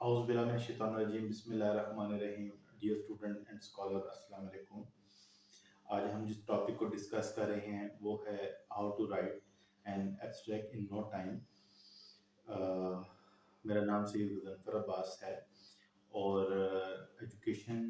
औज़ुबिल्लाहिमिनश्शैतानिर्रजीम बिस्मिल्लाहिर्रहमानिर्रहीम। Dear student and scholar, अस्सलाम वालेकुम। आज हम जिस टॉपिक को डिस्कस कर रहे हैं वो है how to write an abstract in no time. मेरा नाम सैयद मुज़फ़्फ़र अब्बास है और एजुकेशन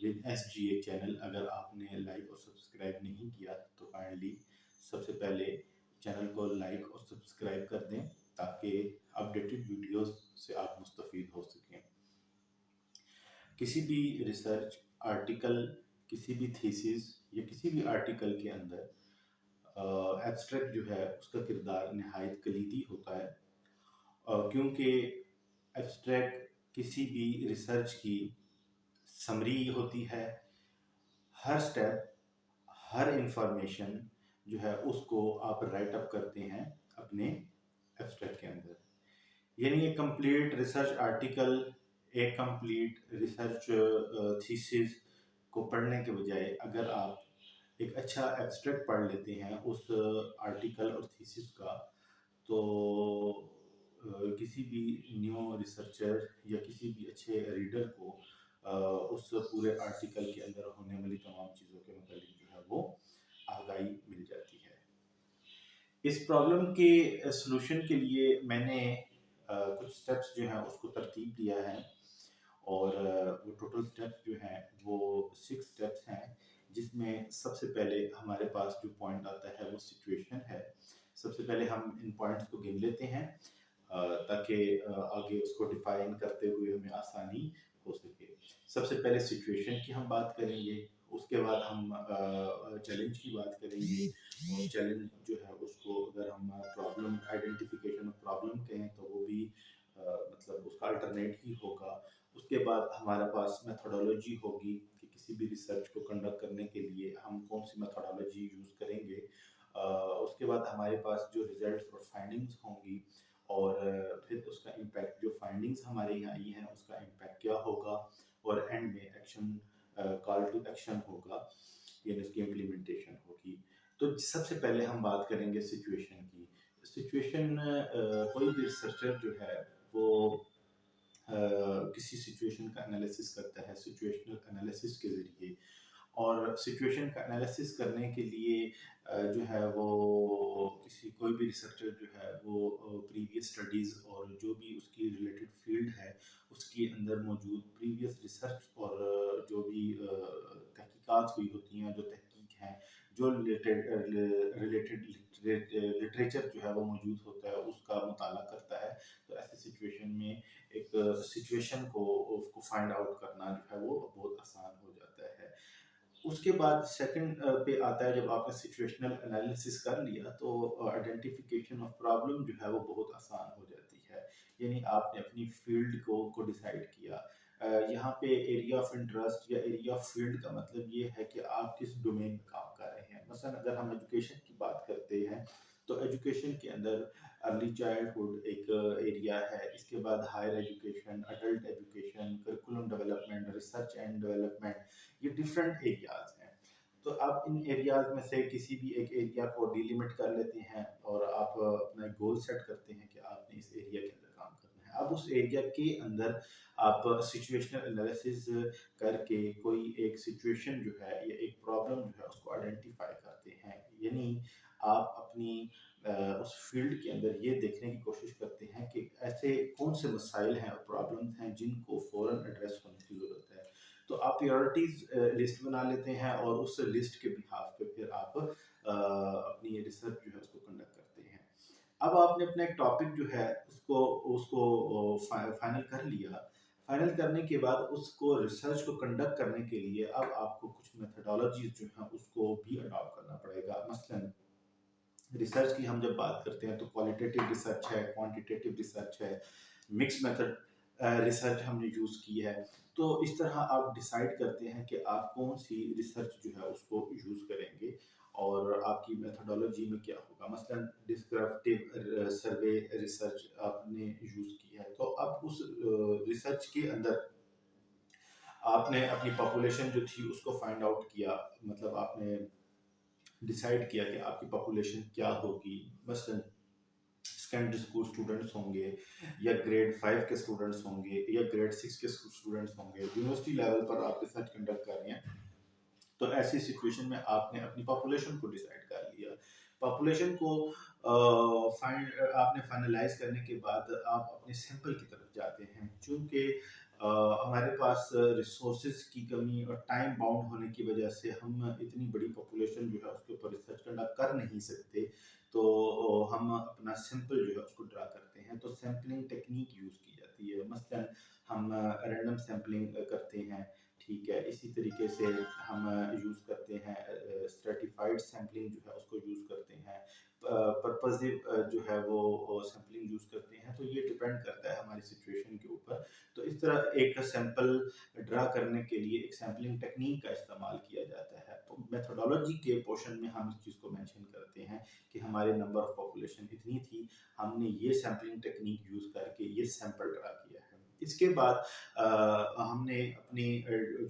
विद SGA चैनल अगर आपने लाइक और सब्सक्राइब नहीं किया तो काइंडली सबसे पहले चैनल को लाइक और सब्सक्राइब कर दें ताकि अपडेटेड वीडियोस से आप मुस्तफ़ीद हो सकें। किसी भी रिसर्च आर्टिकल, किसी भी थीसिस या किसी भी आर्टिकल के अंदर एब्स्ट्रैक्ट जो है उसका किरदार नहायत कलीदी होता है, क्योंकि एब्स्ट्रैक्ट किसी भी रिसर्च की समरी होती है। हर स्टेप, हर इंफॉर्मेशन जो है उसको आप राइट अप करते हैं अपने एब्स्ट्रैक्ट के अंदर। यानी एक कंप्लीट रिसर्च आर्टिकल, एक कंप्लीट रिसर्च थीसिस को पढ़ने के बजाय अगर आप एक अच्छा एब्स्ट्रैक्ट पढ़ लेते हैं उस आर्टिकल और थीसिस का, तो किसी भी न्यू रिसर्चर या किसी भी अच्छे रीडर को उस पूरे आर्टिकल के अंदर होने वाली तमाम चीज़ों के मतलब जो है वो आगाही मिल जाती है। इस प्रॉब्लम के सलूशन के लिए मैंने कुछ स्टेप्स जो हैं उसको तरतीब दिया है और वो टोटल स्टेप्स जो हैं वो 6 स्टेप्स हैं, जिसमें सबसे पहले हमारे पास जो पॉइंट आता है वो सिचुएशन है। सबसे पहले हम इन पॉइंट्स को गिन लेते हैं ताकि आगे उसको डिफाइन करते हुए हमें आसानी हो सके। सबसे पहले सिचुएशन की हम बात करेंगे, उसके बाद हम चैलेंज की बात करेंगे और चैलेंज जो है उसको अगर हम प्रॉब्लम आइडेंटिफिकेशन ऑफ प्रॉब्लम कहें तो वो भी मतलब उसका अल्टरनेट ही होगा। उसके बाद हमारे पास मेथोडोलॉजी होगी कि किसी भी रिसर्च को कंडक्ट करने के लिए हम कौन सी मेथोडोलॉजी यूज़ करेंगे। उसके बाद हमारे पास जो रिजल्ट्स और फाइंडिंग्स होंगी और फिर उसका इम्पैक्ट, जो फाइंडिंग्स हमारे यहाँ आई हैं उसका इम्पैक्ट क्या होगा और एंड में एक्शन, कॉल टू एक्शन होगा, यानी उसकी इम्प्लीमेंटेशन होगी। तो सबसे पहले हम बात करेंगे सिचुएशन की। सिचुएशन, कोई भी रिसर्चर जो है वो किसी सिचुएशन का एनालिसिस करता है सिचुएशनल एनालिसिस के ज़रिए, और सिचुएशन का एनालिसिस करने के लिए जो है वो कोई भी रिसर्चर जो है वो प्रीवियस स्टडीज़ और जो भी उसकी रिलेटेड फील्ड है उसके अंदर मौजूद प्रीवियस रिसर्च और जो भी तहकीकात हुई होती हैं, जो तहकीक हैं, जो रिलेटेड लिटरेचर जो है वो मौजूद होता है उसका मुताला करता है। तो ऐसी सिचुएशन में एक सिचुएशन को उसको फाइंड आउट करना जो है वो बहुत आसान हो जाता है। उसके बाद सेकंड पे आता है, जब आपने सिचुएशनल एनालिसिस कर लिया तो आइडेंटिफिकेशन ऑफ प्रॉब्लम जो है वो बहुत आसान हो जाती है। यानी आपने अपनी फील्ड को डिसाइड किया। यहाँ पे एरिया ऑफ इंटरेस्ट या एरिया ऑफ फील्ड का मतलब ये है कि आप किस डोमेन में काम कर रहे हैं। मसलन अगर हम एजुकेशन की बात करते हैं तो एजुकेशन के अंदर अर्ली चाइल्डहुड एक एरिया है, इसके बाद higher education, adult education, curriculum development, research and development, ये डिफरेंट एरियाज हैं। तो आप इन एरियाज में से किसी भी एक एरिया को डिलिमिट कर लेते हैं और आप अपना गोल सेट करते हैं कि आपने इस एरिया के अंदर काम करना है। अब उस एरिया के अंदर आप सिचुएशनल एनालिसिस करके कोई एक सिचुएशन जो है या एक प्रॉब्लम जो है उसको आइडेंटिफाई करते हैं। यानी आप अपनी उस फील्ड के अंदर ये देखने की कोशिश करते हैं कि ऐसे कौन से मसाइल हैं और प्रॉब्लम्स हैं जिनको फ़ौरन एड्रेस होने की ज़रूरत है। तो आप प्रायोरिटीज़ लिस्ट बना लेते हैं और उस लिस्ट के बिहाफ पे फिर आप अपनी रिसर्च जो है उसको कंडक्ट करते हैं। अब आपने अपना एक टॉपिक जो है उसको उसको फाइनल कर लिया। फाइनल करने के बाद उसको रिसर्च को कंडक्ट करने के लिए अब आपको कुछ मेथोडोलॉजीज़ जो हैं उसको भी अडॉप्ट करना पड़ेगा। मसलन रिसर्च की हम जब बात करते हैं तो क्वालिटेटिव रिसर्च है, क्वांटिटेटिव रिसर्च है, मिक्स मेथड रिसर्च हमने यूज़ की है। तो इस तरह आप डिसाइड करते हैं कि आप कौन सी रिसर्च जो है उसको यूज़ करेंगे और आपकी मेथोडोलॉजी में क्या होगा। मसलन डिस्क्रिप्टिव सर्वे रिसर्च आपने यूज़ की है, तो अब उस रिसर्च के अंदर आपने अपनी पॉपुलेशन जो थी उसको फाइंड आउट किया, मतलब आपने डिसाइड किया कि आपकी पॉपुलेशन क्या होगी। मसलन सेकेंडरी स्कूल स्टूडेंट्स होंगे या ग्रेड 5 के स्टूडेंट्स होंगे या ग्रेड 6 के स्टूडेंट्स होंगे, यूनिवर्सिटी लेवल पर आप रिसर्च कंडक्ट कर रहे हैं, तो ऐसी सिचुएशन में आपने अपनी पॉपुलेशन को डिसाइड कर लिया। पॉपुलेशन को आपने फाइनलाइज करने के बाद आप अपने सैंपल की तरफ जाते हैं। चूँकि हमारे पास रिसोर्सेज की कमी और टाइम बाउंड होने की वजह से हम इतनी बड़ी पॉपुलेशन जो है उसके ऊपर रिसर्च कंडक्ट कर नहीं सकते, तो हम अपना सैंपल जो है उसको ड्रा करते हैं। तो सैंपलिंग टेक्निक यूज़ की जाती है। मसलन हम रैंडम सैंपलिंग करते हैं, ठीक है। इसी तरीके से हम यूज़ करते हैं स्ट्रैटिफाइड सैंपलिंग जो है उसको यूज़ करते हैं, पर्पसिव जो है वो सैंपलिंग यूज़ करते हैं। तो ये डिपेंड करता है हमारी सिचुएशन के ऊपर। तो इस तरह एक सैंपल ड्रा करने के लिए एक सैंपलिंग टेक्निक का इस्तेमाल किया जाता है। तो मेथोडोलॉजी के पोर्शन में हम इस चीज़ को मेंशन करते हैं कि हमारे नंबर ऑफ पॉपुलेशन इतनी थी, हमने ये सैंपलिंग टेक्निक यूज़ करके ये सैंपल ड्रा किया है। इसके बाद हमने अपनी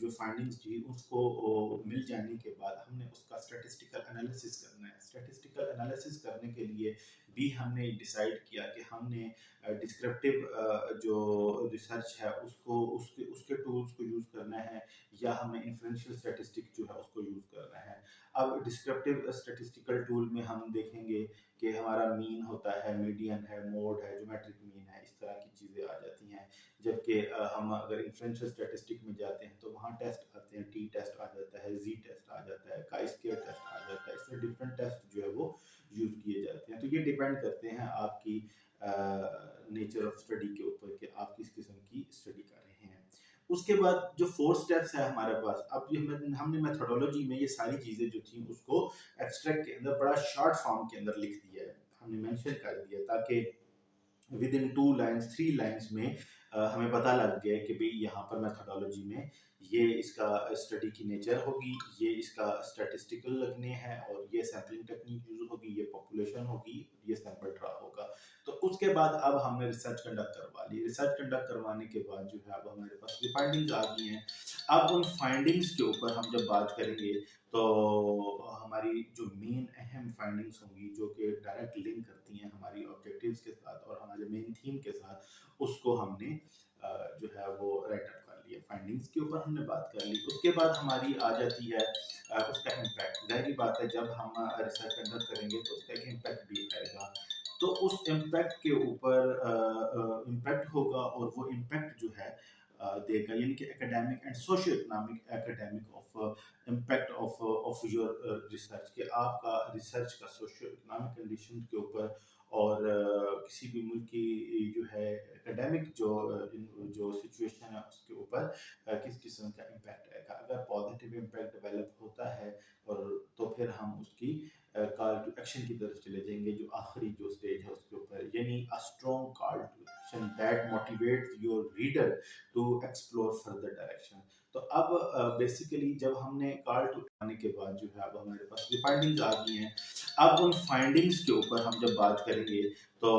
जो फाइंडिंग्स थी उसको मिल जाने के बाद हमने उसका स्टैटिस्टिकल एनालिसिस करना है। स्टैटिस्टिकल एनालिसिस करने के लिए भी हमने डिसाइड किया कि हमने डिस्क्रिप्टिव जो रिसर्च है उसको उसके उसके टूल्स को यूज़ करना है या हमें इन्फ्रेंशियल स्टैटिस्टिक जो है उसको यूज़ करना है। अब डिस्क्रिप्टिव स्टैटिस्टिकल टूल में हम देखेंगे कि हमारा मीन होता है, मीडियन है, मोड है, ज्योमेट्रिक मीन है, इस तरह की चीज़ें आ जाती हैं। जबकि हम अगर इन्फ्रेंशियल स्टैटिस्टिक में जाते हैं तो वहाँ टेस्ट आते हैं, टी टेस्ट आ जाता है, जी टेस्ट आ जाता है, काई स्क्वायर टेस्ट आ जाता है। इससे डिफरेंट टेस्ट जो है वो यूज़ किए जाते हैं। तो ये डिपेंड करते हैं आपकी नेचर ऑफ स्टडी के ऊपर कि आप किस किस्म की स्टडी कर रहे हैं। उसके बाद जो 4 स्टेप्स है हमारे पास, अब ये हमने मेथोडोलॉजी में ये सारी चीज़ें जो थी उसको एब्स्ट्रैक्ट के अंदर बड़ा शॉर्ट फॉर्म के अंदर लिख दिया है, हमने मेंशन कर दिया ताकि विद इन 2 लाइन्स 3 लाइन्स में हमें पता लग गया कि भई यहाँ पर मेथोडोलॉजी में ये इसका स्टडी की नेचर होगी, ये इसका स्टैटिस्टिकल लगने हैं और ये सैंपलिंग टेक्निक यूज़ होगी, ये पॉपुलेशन होगी, ये सैंपल ड्रा होगा। तो उसके बाद अब हमने रिसर्च कंडक्ट करवा ली। रिसर्च कंडक्ट करवाने के बाद जो है अब हमारे पास ये फाइंडिंग्स आ गई हैं। अब उन फाइंडिंग्स के ऊपर हम जब बात करेंगे तो हमारी जो मेन अहम फाइंडिंग्स होंगी जो कि डायरेक्ट लिंक करती हैं हमारी ऑब्जेक्टिव्स के साथ और हमारे मेन थीम के साथ, उसको हमने जो है वो राइट अप कर लिया। फाइंडिंग्स के ऊपर हमने बात कर ली। उसके बाद हमारी आ जाती है उसका इम्पैक्ट। ज़ाहिर सी बात है जब हम रिसर्च कंडक्ट करेंगे तो उसका एक इम्पैक्ट भी आएगा। तो उस इम्पैक्ट के ऊपर इम्पैक्ट होगा और वो इम्पैक्ट जो है देगा, यानी कि academic and socio economic academic of impact of your research, कि आपका रिसर्च का सोशियो इकोनॉमिक कंडीशन के ऊपर और किसी भी मुल्क की जो है एकेडमिक जो सिचुएशन है उसके ऊपर किस किस्म का इम्पैक्ट आएगा। अगर पॉजिटिव इम्पैक्ट डेवलप होता है और तो फिर हम उसकी कॉल टू एक्शन की तरफ चले जाएंगे, जो आखिरी जो स्टेज है उसके ऊपर, यानी a strong call to action that motivates your reader to explore further direction. तो अब बेसिकली जब हमने कॉल टू आने के बाद जो है अब हमारे पास ये फाइंडिंग्स आ गई हैं। अब उन फाइंडिंग्स के ऊपर हम जब बात करेंगे तो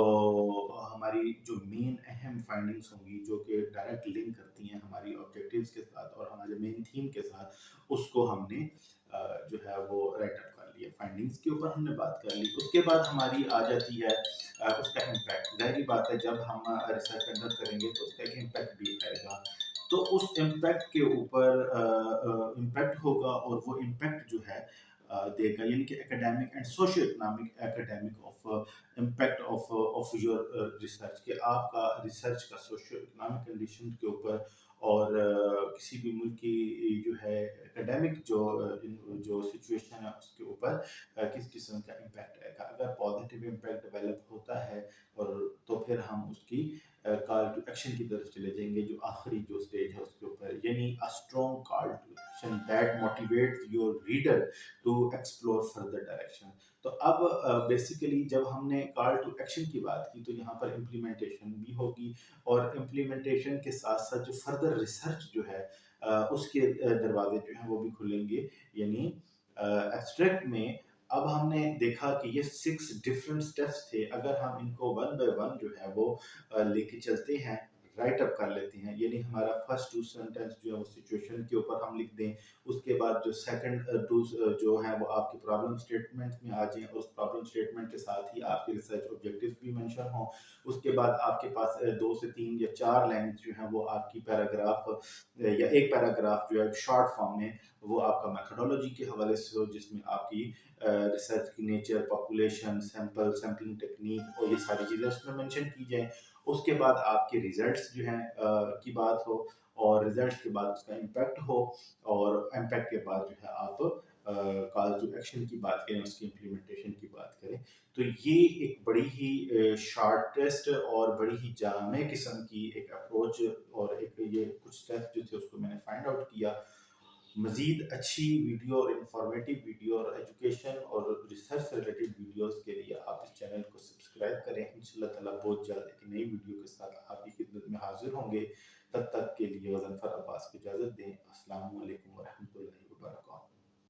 हमारी जो मेन अहम फाइंडिंग्स होंगी जो कि डायरेक्ट लिंक करती हैं हमारी ऑब्जेक्टिव्स के साथ और हमारे मेन थीम के साथ, उसको हमने जो है वो राइट अप कर लिया। फाइंडिंग्स के ऊपर हमने बात कर ली। उसके बाद हमारी आ जाती है उसका इम्पैक्ट। ज़ाहिर सी बात है जब हम रिसर्च कंडक्ट करेंगे तो उसका एक इम्पैक्ट भी आएगा। तो उस इम्पैक्ट के ऊपर इम्पैक्ट होगा और वो इम्पैक्ट जो है देगा, यानी कि academic and socio economic academic of impact of your research, कि आपका रिसर्च का सोशियो इकोनॉमिक कंडीशन के ऊपर और किसी भी मुल्क की जो है एकेडमिक जो सिचुएशन है उसके ऊपर किस किस्म का इम्पैक्ट आएगा। अगर पॉजिटिव इम्पैक्ट डेवलप होता है और तो फिर हम उसकी कॉल टू एक्शन की तरफ चले जाएंगे, जो आखिरी जो स्टेज है उसके ऊपर, यानी a strong call to action that motivates your reader to explore further direction. तो अब बेसिकली जब हमने कॉल टू एक्शन की बात की तो यहाँ पर इम्प्लीमेंटेशन भी होगी और इम्प्लीमेंटेशन के साथ साथ जो फर्दर रिसर्च जो है उसके दरवाजे जो हैं वो भी खुलेंगे। यानी एब्स्ट्रैक्ट में अब हमने देखा कि ये 6 डिफरेंट स्टेप्स थे। अगर हम इनको वन बाय वन जो है वो लेके चलते हैं राइट अप कर लेते हैं, यानी हमारा फर्स्ट टू सेंटेंस जो है वो सिचुएशन के ऊपर हम लिख दें, उसके बाद जो सेकंड टू जो है वो आपके प्रॉब्लम स्टेटमेंट में आ जाएँ, उस प्रॉब्लम स्टेटमेंट के साथ ही आपके रिसर्च ऑब्जेक्टिव्स भी मेंशन हों। उसके बाद आपके पास 2 से 3 या 4 लाइन्स जो हैं वो आपकी पैराग्राफ या एक पैराग्राफ जो है शॉर्ट फॉर्म में वो आपका मेथोडोलॉजी के हवाले से हो, जिसमें आपकी रिसर्च की नेचर, पॉपुलेशन, सैंपलिंग टेक्नीक और ये सारी चीज़ें उसमें मेंशन की जाएँ। उसके बाद आपके रिजल्ट्स जो हैं की बात हो, और रिजल्ट्स के बाद उसका इम्पैक्ट हो, और इम्पैक्ट के बाद जो है आप कॉल टू एक्शन की बात करें, उसकी इम्प्लीमेंटेशन की बात करें। तो ये एक बड़ी ही शॉर्टेस्ट और बड़ी ही जामे किस्म की एक अप्रोच, और एक ये कुछ स्टेप्स जो थे उसको मैंने फाइंड आउट किया। मज़ीद अच्छी वीडियो और इन्फॉर्मेटिव वीडियो और एजुकेशन और रिसर्च से रिलेटेड वीडियोस के लिए आप इस चैनल को सब्सक्राइब करें। इंशाल्लाह ताला बहुत जल्द एक नई वीडियो के साथ आपकी खिदमत में हाजिर होंगे। तब तक के लिए वज़नफर अब्बास को इजाज़त दें। अस्सलामु अलैकुम व रहमतुल्लाहि व बरकातहू।